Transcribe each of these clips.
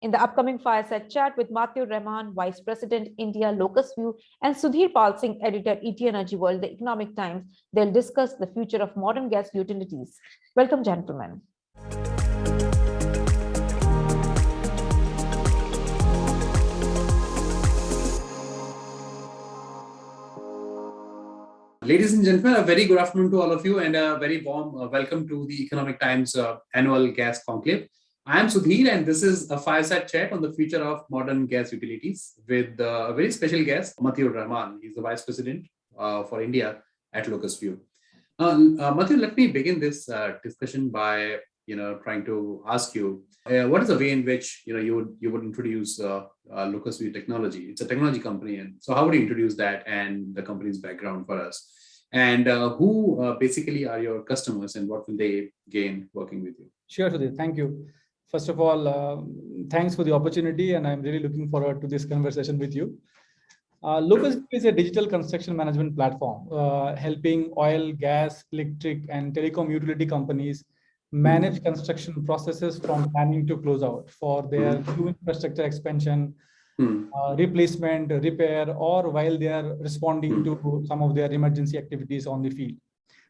In the upcoming fireside chat with Matthew Rahman, Vice President, India, LocusView, and Sudhir Pal Singh, Editor, ET Energy World, The Economic Times, they'll discuss the future of modern gas utilities. Welcome, gentlemen. Ladies and gentlemen, a very good afternoon to all of you and a very warm welcome to the Economic Times annual gas conclave. I am Sudhir and this is a fireside chat on the future of modern gas utilities with a very special guest, Matthew Rahman. He's the Vice President for India at LocusView. Matthew, let me begin this discussion by trying to ask you what is the way in which you would introduce LocusView technology. It's a technology company, and so how would you introduce that and the company's background for us? And who basically are your customers and what will they gain working with you? Sure, Sudhir. Thank you. First of all, thanks for the opportunity, and I'm really looking forward to this conversation with you. LocusView is a digital construction management platform helping oil, gas, electric, and telecom utility companies manage construction processes from planning to close out for their new infrastructure expansion, replacement, repair, or while they are responding to some of their emergency activities on the field.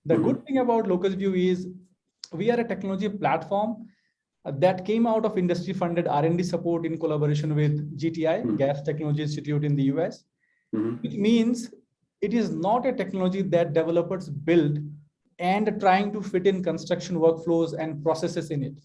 The good thing about LocusView is we are a technology platform that came out of industry-funded R&D support in collaboration with GTI, Gas Technology Institute in the US, which means it is not a technology that developers build and trying to fit in construction workflows and processes in it.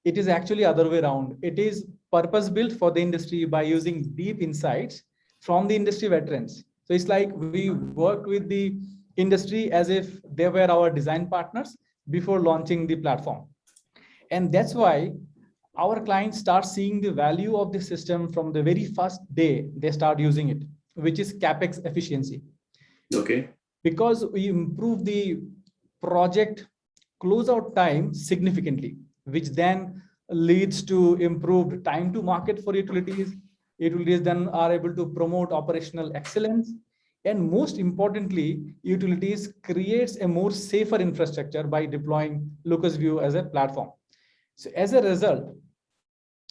It is actually other way around. It is purpose-built for the industry by using deep insights from the industry veterans. So it's like we worked with the industry as if they were our design partners before launching the platform. And that's why our clients start seeing the value of the system from the very first day they start using it, which is CapEx efficiency. Okay. Because we improve the project closeout time significantly, which then leads to improved time to market for utilities. Utilities then are able to promote operational excellence. And most importantly, utilities creates a more safer infrastructure by deploying LocusView as a platform. So as a result,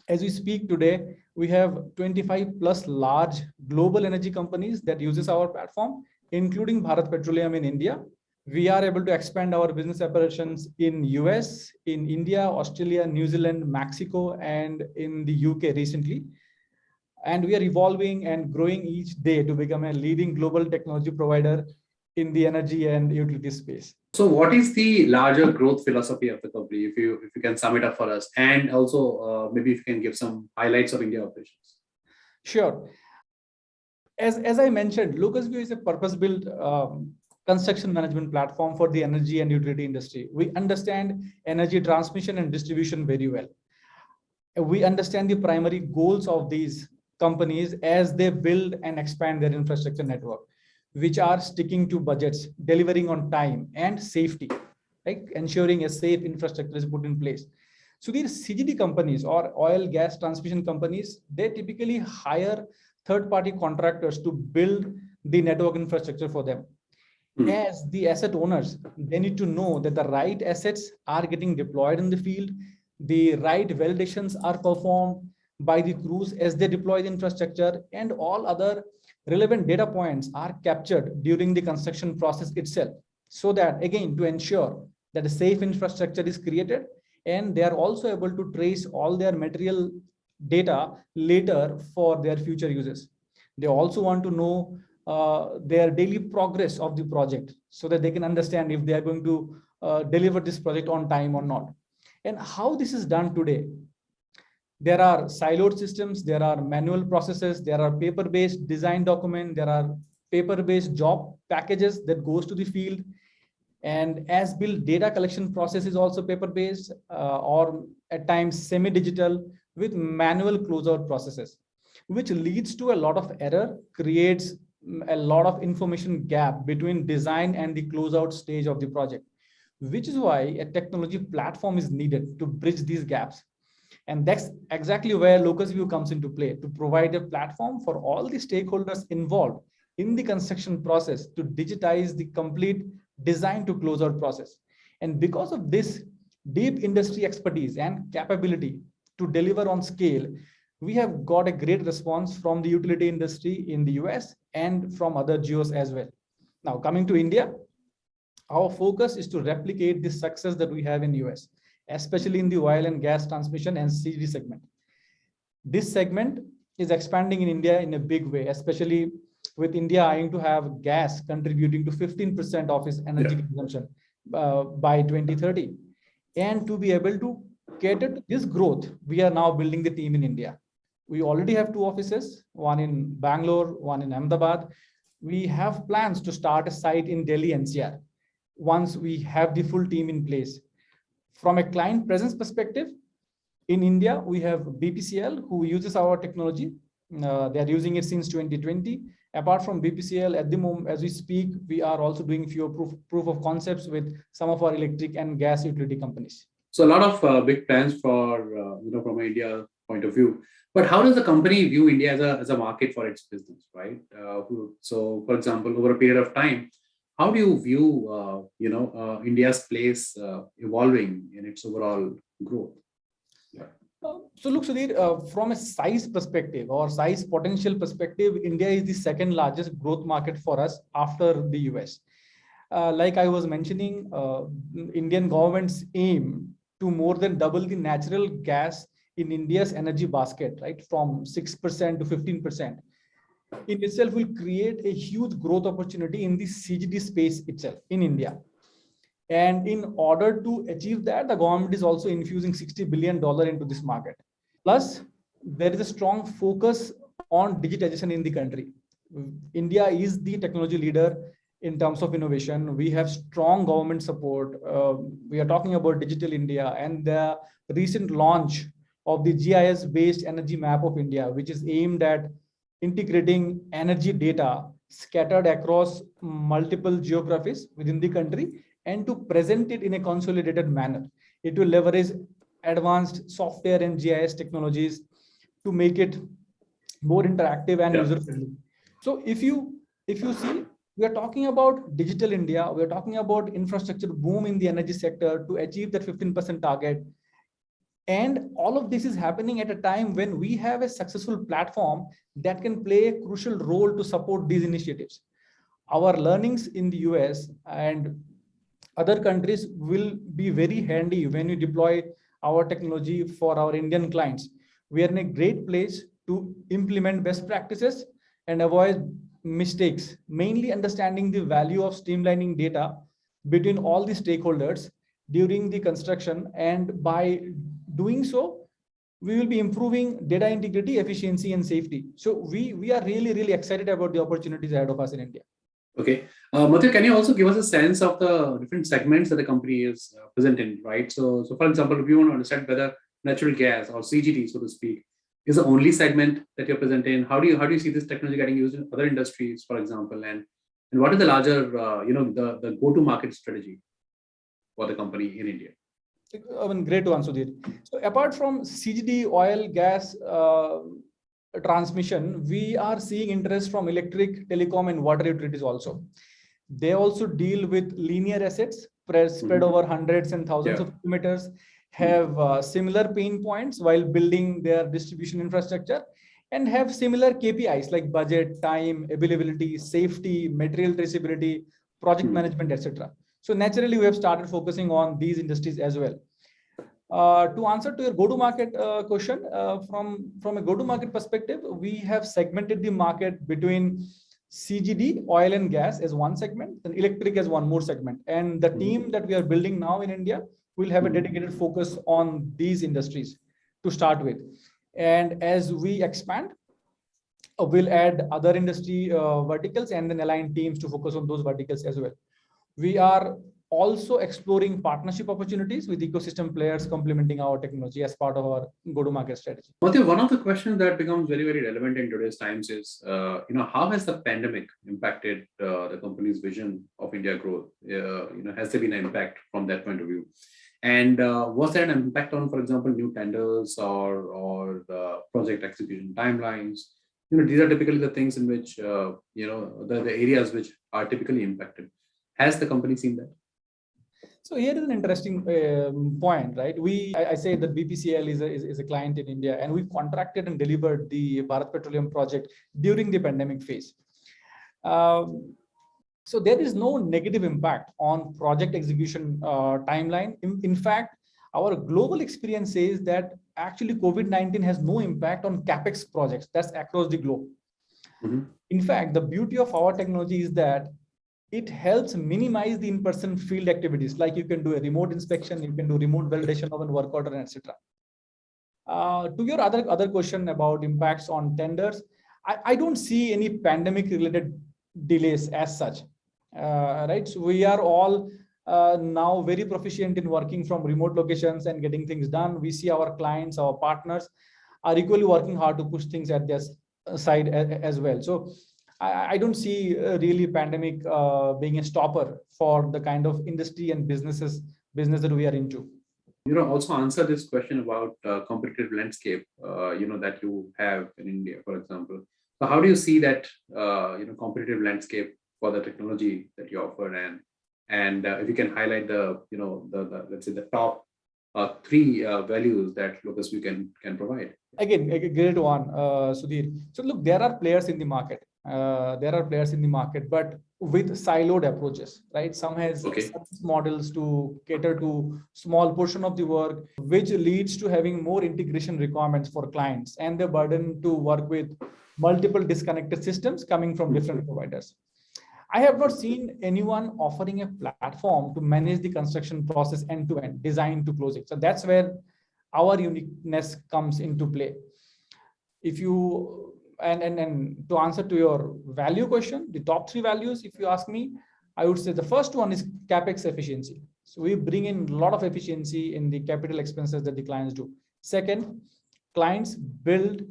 as we speak today, we have 25 plus large global energy companies that uses our platform, including Bharat Petroleum in India. We are able to expand our business operations in US, in India, Australia, New Zealand, Mexico, and in the UK recently. And we are evolving and growing each day to become a leading global technology provider in the energy and utility space. So what is the larger growth philosophy of the company, if you can sum it up for us? And also maybe if you can give some highlights of India operations. Sure. As I mentioned, LocusView is a purpose-built construction management platform for the energy and utility industry. We understand energy transmission and distribution very well. We understand the primary goals of these companies as they build and expand their infrastructure network, which are sticking to budgets, delivering on time, and safety, right? Ensuring a safe infrastructure is put in place. So these CGD companies or oil gas transmission companies, they typically hire third-party contractors to build the network infrastructure for them. As the asset owners, they need to know that the right assets are getting deployed in the field, the right validations are performed by the crews as they deploy the infrastructure, and all other relevant data points are captured during the construction process itself. So that, again, to ensure that a safe infrastructure is created, and they are also able to trace all their material data later for their future uses. They also want to know their daily progress of the project so that they can understand if they are going to deliver this project on time or not. And how this is done today. There are siloed systems, there are manual processes, there are paper-based design document, there are paper-based job packages that goes to the field. And as-built data collection process is also paper-based or at times semi-digital with manual closeout processes, which leads to a lot of error, creates a lot of information gap between design and the closeout stage of the project, which is why a technology platform is needed to bridge these gaps. And that's exactly where LocusView comes into play, to provide a platform for all the stakeholders involved in the construction process to digitize the complete design to closeout process. And because of this deep industry expertise and capability to deliver on scale, we have got a great response from the utility industry in the US and from other geos as well. Now, coming to India, our focus is to replicate the success that we have in US, especially in the oil and gas transmission and CGD segment. This segment is expanding in India in a big way, especially with India eyeing to have gas contributing to 15% of its energy consumption by 2030. And to be able to cater to this growth, we are now building the team in India. We already have 2 offices, one in Bangalore, one in Ahmedabad. We have plans to start a site in Delhi NCR once we have the full team in place. From a client presence perspective, in India, we have BPCL who uses our technology. They are using it since 2020. Apart from BPCL, at the moment, as we speak, we are also doing few proof of concepts with some of our electric and gas utility companies. So a lot of big plans for, from an India point of view. But how does the company view India as a market for its business, right? So, for example, over a period of time, how do you view, India's place evolving in its overall growth? So look, Sudhir, from a size perspective or size potential perspective, India is the second largest growth market for us after the US. Like I was mentioning, Indian government's aim to more than double the natural gas in India's energy basket, right, from 6% to 15%, in itself will create a huge growth opportunity in the CGD space itself in India. And in order to achieve that, the government is also infusing $60 billion into this market. Plus, there is a strong focus on digitization in the country. India is the technology leader in terms of innovation. We have strong government support. We are talking about Digital India and the recent launch of the GIS-based energy map of India, which is aimed at integrating energy data scattered across multiple geographies within the country and to present it in a consolidated manner. It will leverage advanced software and GIS technologies to make it more interactive and user-friendly. So if you see, we are talking about Digital India, we are talking about infrastructure boom in the energy sector to achieve that 15% target. And all of this is happening at a time when we have a successful platform that can play a crucial role to support these initiatives. Our learnings in the US and other countries will be very handy when we deploy our technology for our Indian clients. We are in a great place to implement best practices and avoid mistakes, mainly understanding the value of streamlining data between all the stakeholders during the construction. And by doing so, we will be improving data integrity, efficiency, and safety. So we are really, really excited about the opportunities ahead of us in India. Okay. Matthew, can you also give us a sense of the different segments that the company is present in, right? So for example, if you want to understand whether natural gas or CGD, so to speak, is the only segment that you're present in, how do you see this technology getting used in other industries, for example, and what is the larger, the go-to-market strategy for the company in India? I mean, great one, Sudhir. So apart from CGD, oil, gas, transmission, we are seeing interest from electric, telecom, and water utilities also. They also deal with linear assets spread over hundreds and thousands of kilometers, have similar pain points while building their distribution infrastructure, and have similar KPIs like budget, time, availability, safety, material traceability, project management, etc. So naturally, we have started focusing on these industries as well. To answer to your go-to-market question, from a go-to-market perspective, we have segmented the market between CGD, oil and gas as one segment, and electric as one more segment. And the team that we are building now in India will have a dedicated focus on these industries to start with. And as we expand, we'll add other industry verticals and then align teams to focus on those verticals as well. We are also exploring partnership opportunities with ecosystem players complementing our technology as part of our go-to-market strategy. Matthew, one of the questions that becomes very, very relevant in today's times is, how has the pandemic impacted the company's vision of India growth? Has there been an impact from that point of view? And was there an impact on, for example, new tenders or the project execution timelines? These are typically the things in which, the areas which are typically impacted. Has the company seen that? So here is an interesting point, right? I say that BPCL is a client in India, and we contracted and delivered the Bharat Petroleum project during the pandemic phase. So there is no negative impact on project execution timeline. In fact, our global experience says that actually COVID-19 has no impact on CapEx projects. That's across the globe. Mhm. In fact, the beauty of our technology is that it helps minimize the in-person field activities. Like you can do a remote inspection, you can do remote validation of a work order, etc. To your other question about impacts on tenders, I don't see any pandemic-related delays as such. Right, so we are all now very proficient in working from remote locations and getting things done. We see our clients, our partners are equally working hard to push things at their side as well. So I don't see really pandemic being a stopper for the kind of industry and business that we are into. Also answer this question about competitive landscape, that you have in India, for example. So how do you see that, competitive landscape for the technology that you offer, and if you can highlight the let's say the top three values that Locusview can provide. Again, a great one, Sudhir. So look, there are players in the market. But with siloed approaches, right? Some has Okay. models to cater to small portion of the work, which leads to having more integration requirements for clients and the burden to work with multiple disconnected systems coming from different providers. I have not seen anyone offering a platform to manage the construction process end to end, design to closing. So that's where our uniqueness comes into play. If you and to answer to your value question, the top three values, if you ask me, I would say the first one is CapEx efficiency. So we bring in a lot of efficiency in the capital expenses that the clients do. Second, clients build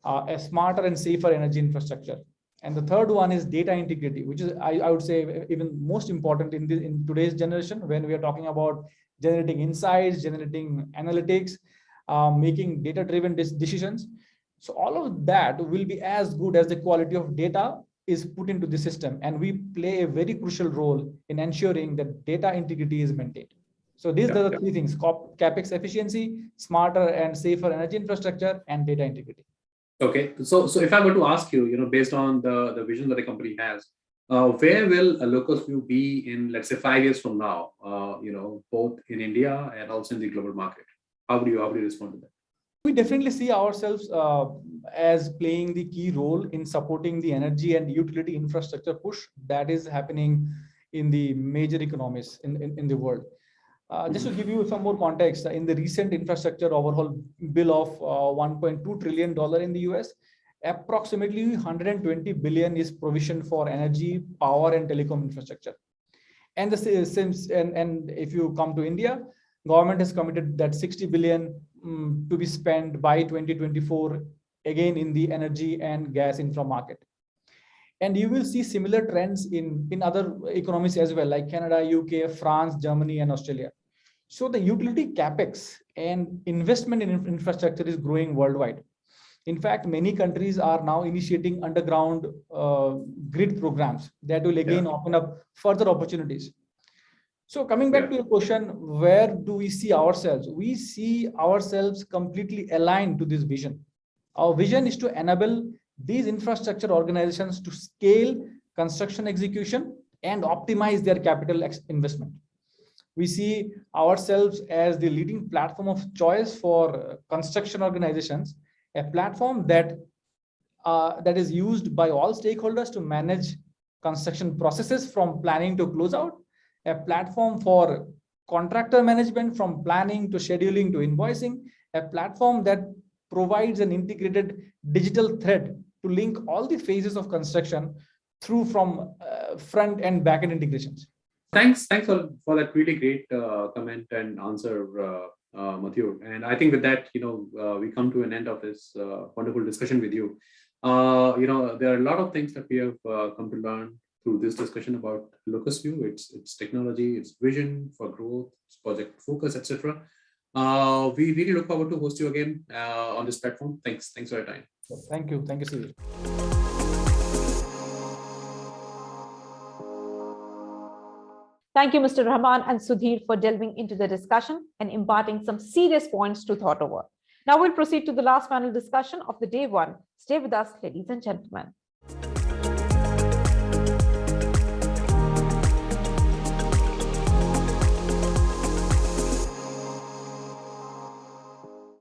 a smarter and safer energy infrastructure. And the third one is data integrity, which is, I would say, even most important in today's generation, when we are talking about generating insights, generating analytics, making data-driven decisions. So all of that will be as good as the quality of data is put into the system. And we play a very crucial role in ensuring that data integrity is maintained. So these are the three things: CapEx efficiency, smarter and safer energy infrastructure, and data integrity. Okay, so if I were to ask you, based on the vision that the company has, where will Locusview be in, let's say, 5 years from now? Both in India and also in the global market. How do you respond to that? We definitely see ourselves as playing the key role in supporting the energy and utility infrastructure push that is happening in the major economies in the world. Just to give you some more context, in the recent infrastructure overhaul bill of $1.2 trillion in the US, approximately 120 billion is provisioned for energy, power, and telecom infrastructure. And if you come to India, government has committed that 60 billion to be spent by 2024, again in the energy and gas infra market. And you will see similar trends in other economies as well, like Canada, UK, France, Germany, and Australia. So the utility capex and investment in infrastructure is growing worldwide. In fact, many countries are now initiating underground grid programs that will again open up further opportunities. So coming back to your question, where do we see ourselves? We see ourselves completely aligned to this vision. Our vision is to enable these infrastructure organizations to scale construction execution and optimize their capital investment. We see ourselves as the leading platform of choice for construction organizations, a platform that is used by all stakeholders to manage construction processes from planning to closeout, a platform for contractor management from planning to scheduling to invoicing, a platform that provides an integrated digital thread to link all the phases of construction through from front and back end integrations. Thanks for that really great comment and answer, Matthew. And I think with that, we come to an end of this wonderful discussion with you. There are a lot of things that we have come to learn through this discussion about Locusview, its technology, its vision for growth, its project focus, etc. We really look forward to host you again on this platform. Thanks for your time. Thank you, Sudhir. Thank you, Mr. Rahman and Sudhir, for delving into the discussion and imparting some serious points to thought over. Now we'll proceed to the last panel discussion of the day one. Stay with us, ladies and gentlemen.